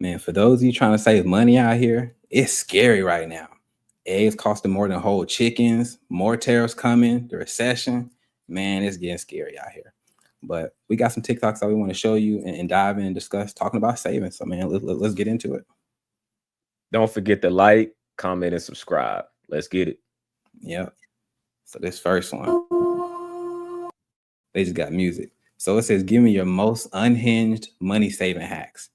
Man, for those of you trying to save money out here, it's scary right now. Eggs costing more than whole chickens, more tariffs coming, the recession. Man, it's getting scary out here. But we got some TikToks that we want to show you and dive in and discuss talking about saving. So, man, let's get into it. Don't forget to like, comment, and subscribe. Let's get it. Yep. So this first one, they just got music. So it says, give me your most unhinged money saving hacks.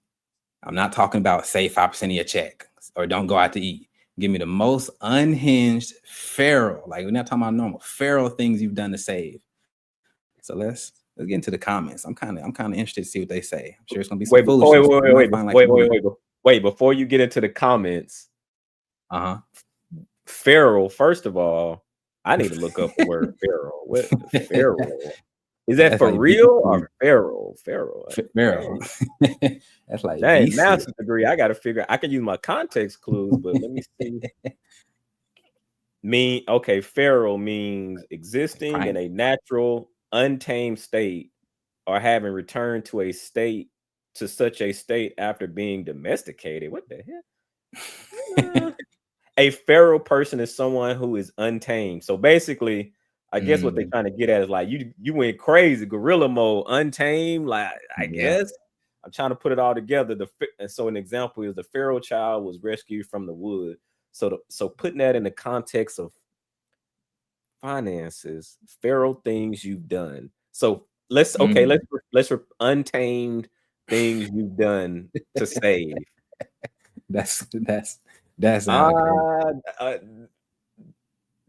I'm not talking about save 5% of your check or don't go out to eat. Give me the most unhinged feral, like we're not talking about normal, feral things you've done to save. So let's get into the comments. I'm kind of interested to see what they say. I'm sure it's gonna be some foolishness. Wait, before you get into the comments, feral. First of all, I need to look up the word feral. What feral? Is that for like real or feral? Feral. That's like master's degree. I got to figure. I can use my context clues, but let me see. Okay, feral means existing in a natural, untamed state, or having returned to a state such a state after being domesticated. What the hell? A feral person is someone who is untamed. So basically, I guess what they're trying to get at is like you went crazy, gorilla mode, untamed. Like I guess I'm trying to put it all together. So an example is the feral child was rescued from the wood. So putting that in the context of finances, feral things you've done. So let's untamed things you've done to save. That's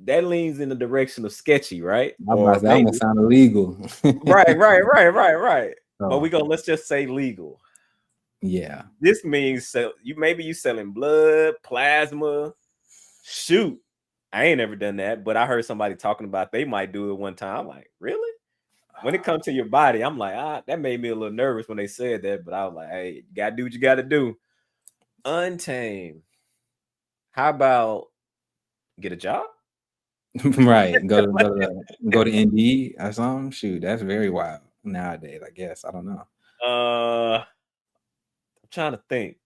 that leans in the direction of sketchy, right? That almost sound illegal. right. But let's just say legal. Yeah. This means you selling blood, plasma. Shoot, I ain't never done that, but I heard somebody talking about they might do it one time. I'm like, really? When it comes to your body, I'm like, that made me a little nervous when they said that, but I was like, hey, you gotta do what you gotta do. Untamed. How about get a job? Right. Go to Indeed or something. Shoot, that's very wild nowadays, I guess. I don't know. I'm trying to think.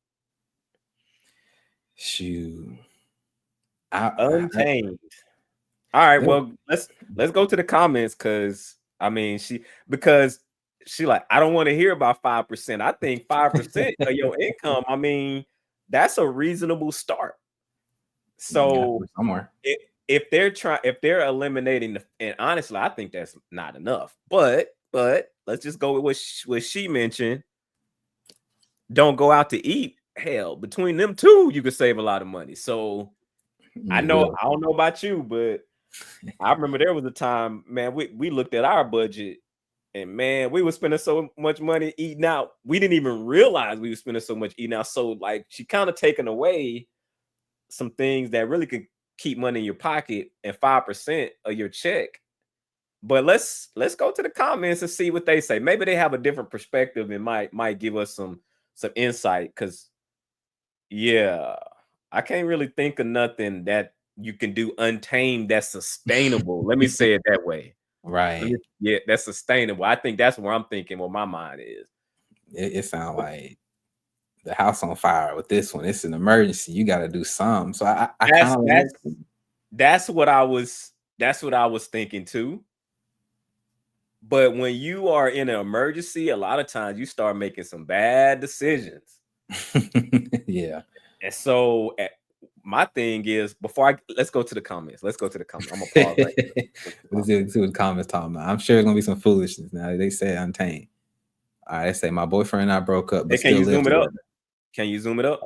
Shoot. Untamed. All right, well, let's go to the comments because she like, I don't want to hear about 5%. I think 5% of your income. I mean, that's a reasonable start. So somewhere. If they're eliminating and honestly, I think that's not enough. But let's just go with what she mentioned. Don't go out to eat. Hell, between them two, you could save a lot of money. So I don't know about you, but I remember there was a time, man, we looked at our budget and man, we were spending so much money eating out. We didn't even realize we were spending so much eating out. So like she kind of taken away some things that really could keep money in your pocket and 5% of your check. But let's go to the comments and see what they say. Maybe they have a different perspective and might give us some insight. Cause I can't really think of nothing that you can do untamed that's sustainable. Let me say it that way. Right. Yeah, that's sustainable. I think that's where I'm thinking what my mind is. It sounds like the house on fire with this one. It's an emergency. You got to do something. So that's what I was thinking too. But when you are in an emergency, a lot of times you start making some bad decisions. Yeah. And so my thing is, let's go to the comments. I'm gonna pause right here. Let's see what the comments talking about. I'm sure it's gonna be some foolishness. Now they say untamed. All right, they say my boyfriend and I broke up, but can you zoom it up? Can you zoom it up?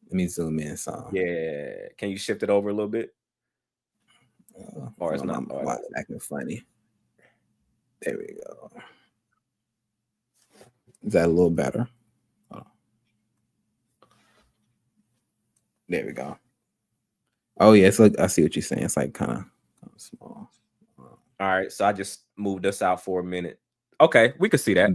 Let me zoom in some. Yeah. Can you shift it over a little bit? Or it's not. Why it's acting funny. There we go. Is that a little better? There we go. Oh yeah, it's like I see what you're saying. It's like kind of small. All right, so I just moved us out for a minute. Okay, we could see that.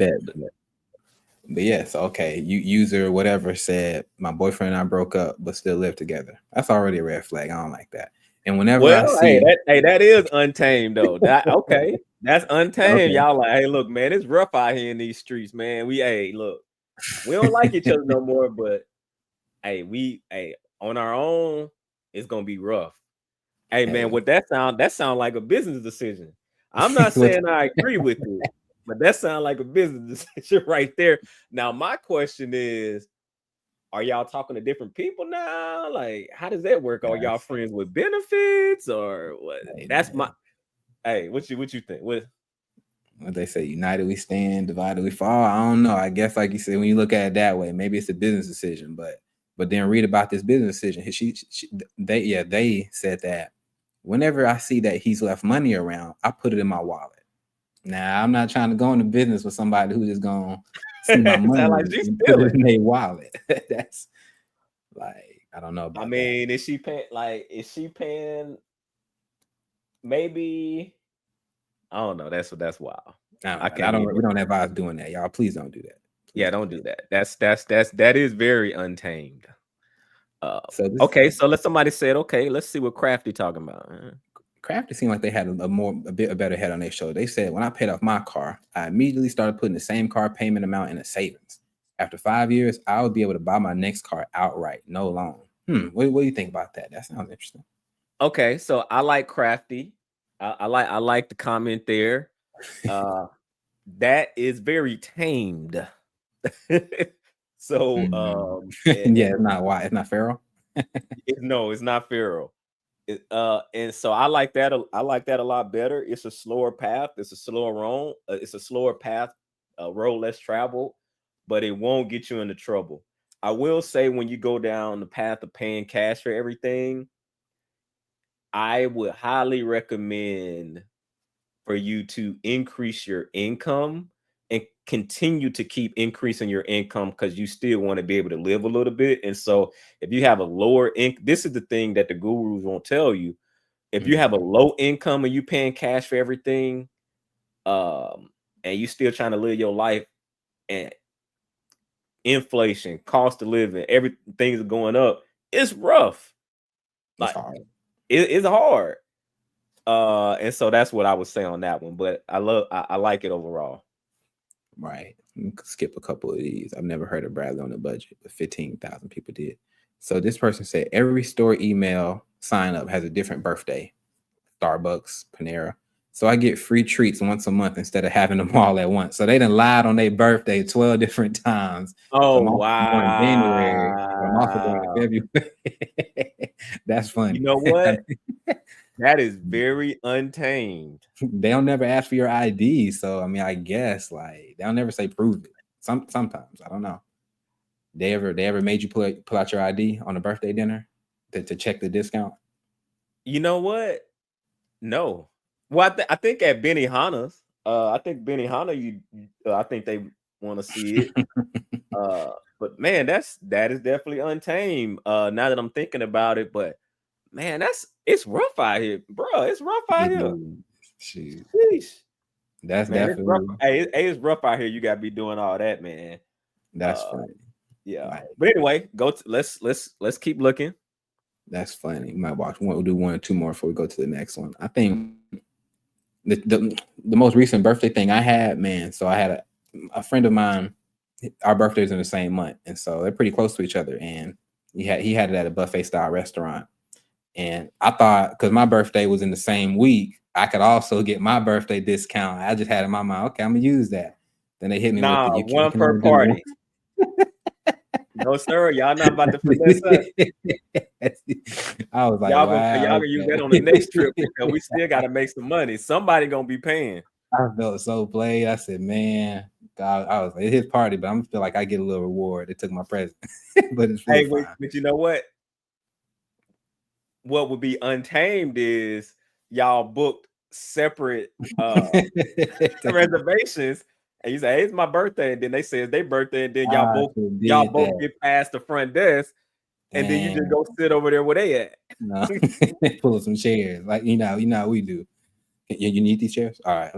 But yes, okay. User whatever said my boyfriend and I broke up, but still live together. That's already a red flag. I don't like that. And whenever I see that is untamed though. Okay, that's untamed. Okay. Y'all like, hey, look, man, it's rough out here in these streets, man. Look. We don't like each other no more, but hey, on our own, it's gonna be rough. Hey man, Hey, what that sound like a business decision. I'm not what saying I agree with it, but that sound like a business decision right there. Now, my question is, are y'all talking to different people now? Like, how does that work? Are y'all guys, friends with benefits or what? hey, That's my man, hey, what you think? what they say, united we stand, divided we fall. I don't know. I guess, like you said, when you look at it that way, maybe it's a business decision, but then read about this business decision. They said that whenever I see that he's left money around, I put it in my wallet. Now, I'm not trying to go into business with somebody who's just gonna see my Sound money like she's and put it stealing. in their wallet. That's like, I don't know I about that. mean, is she paying maybe I don't know. That's wild. I And I can't don't. even. We don't advise doing that, y'all. Please don't do that. Please Yeah, don't don't do do that. that. That is very untamed. Uh, So this okay, so let somebody said, okay, let's see what Crafty talking about. Crafty seemed like they had a better head on their shoulder. They said, when I paid off my car, I immediately started putting the same car payment amount in a savings. After 5 years, I would be able to buy my next car outright, no loan. What do you think about that? That sounds interesting. Okay, so I like Crafty. I like the comment there. That is very tamed. So Yeah, it's not why it's not Pharaoh. no, it's not Pharaoh. And so I like that. I like that a lot better. It's a slower path. It's a slower road. It's a slower path, a road less traveled, but it won't get you into trouble. I will say when you go down the path of paying cash for everything, I would highly recommend for you to increase your income and continue to keep increasing your income because you still want to be able to live a little bit. And so if you have a lower income, this is the thing that the gurus won't tell you. If you have a low income and you paying cash for everything, and you still trying to live your life, and inflation, cost of living, everything's going up, it's rough. It's Like hard. it's hard. And so that's what I would say on that one. But I like it overall. Right. Skip a couple of these. I've never heard of Bradley on a budget, but 15,000 people did. So this person said every store email sign up has a different birthday. Starbucks, Panera. So I get free treats once a month instead of having them all at once. So they done lied on their birthday 12 different times. So Oh I'm also born in January, but I'm also born in wow. February. That's You funny. know what? That is very untamed. They don't never ask for your ID. So I mean, I guess like they'll never say prove it. Sometimes I don't know. They ever made you pull out your ID on a birthday dinner to check the discount? You know what? No. Well, I think at Benihana's, I think Benihana, I think they want to see it. But man, that is definitely untamed. Now that I'm thinking about it, but man, it's rough out here, bro. It's rough out It here. is. Shoot. Sheesh. That's Man, it's rough. definitely Hey, it's rough out here. You gotta be doing all that, man. that's Uh, funny. yeah. Like But anyway, let's keep looking. that's funny. We might watch one. We'll do one or two more before we go to the next one. I think the most recent birthday thing I had, man. So I had a friend of mine. Our birthdays in the same month, and so they're pretty close to each other. And he had it at a buffet style restaurant. And I thought because my birthday was in the same week, I could also get my birthday discount. I just had in my mind, okay, I'm gonna use that. Then they hit me with Nah, the you one can per only do one. party. No, sir. Y'all not about to finesse us. I was like, Y'all wow. gonna use that on the next trip Okay. because we still gotta make some money. Somebody gonna be paying. I felt so played. I said, man, God, I was like, it's his party, but I'm feel like I get a little reward. They took my present, but it's still Hey, fine. but you know what? What would be untamed is y'all booked separate reservations, and you say, "Hey, it's my birthday," and then they say it's their birthday, and then I y'all did both that. get past the front desk, and then you just Damn. go sit over there where they at. No. Pull up some chairs. Like, you know how we do. You need these chairs? All right.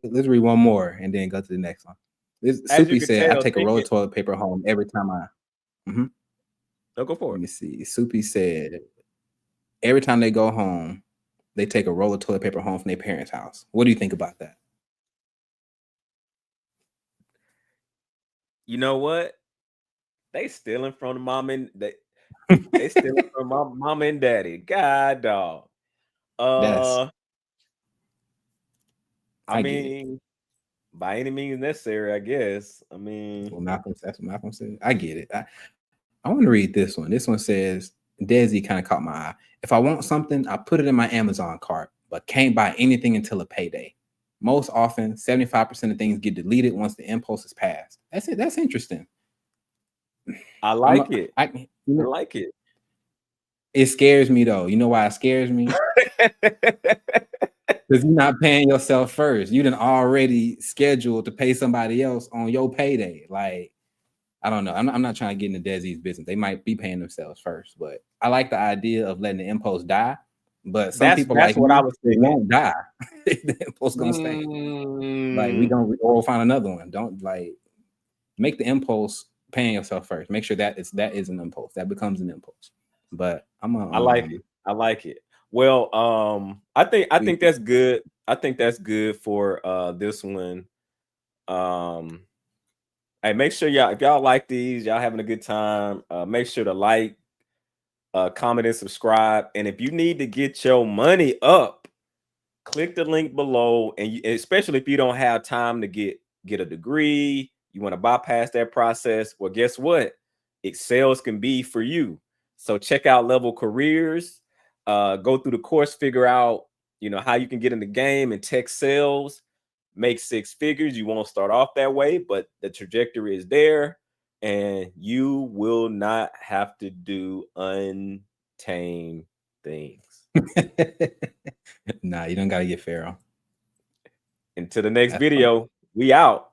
Let's read one more and then go to the next one. This As you Soupy can said, I tell, take a roll thinking. of toilet paper home every time I. Mhm. No, go for Let it. me see. Soupy said, every time they go home, they take a roll of toilet paper home from their parents' house. What do you think about that? You know what? They stealing from the mom and they stealing from my mom and daddy. God dog. That's I I get it. mean, by any means necessary, I guess. I mean, That's what Malcolm said. I get it. I want to read this one. This one says, Desi kind of caught my eye. If I want something, I put it in my Amazon cart, but can't buy anything until a payday. Most often, 75% of things get deleted once the impulse is passed. That's it. That's interesting. I like it. I I like it. It scares me though. You know why it scares me? Because you're not paying yourself first. You done already scheduled to pay somebody else on your payday. Like, I don't know. I'm not trying to get into Desi's business. They might be paying themselves first, but I like the idea of letting the impulse die. But some people That's like what me, I was they thinking. won't die. The impulse gonna stay. Like we'll find another one. Don't like make the impulse paying yourself first. Make sure that is an impulse. That becomes an impulse. But I like it. I like it. Well, I think that's good. I think that's good for this one. Hey, make sure y'all, if y'all like these, y'all having a good time, make sure to like, comment, and subscribe. And if you need to get your money up, click the link below. And especially if you don't have time to get a degree, you want to bypass that process. Well, guess what? Excels can be for you. So check out Level Careers, go through the course, figure out, how you can get in the game and tech sales, make 6 figures. You won't start off that way, but the trajectory is there, and you will not have to do untamed things. Nah, you don't gotta get Pharaoh. Until the next video, we out.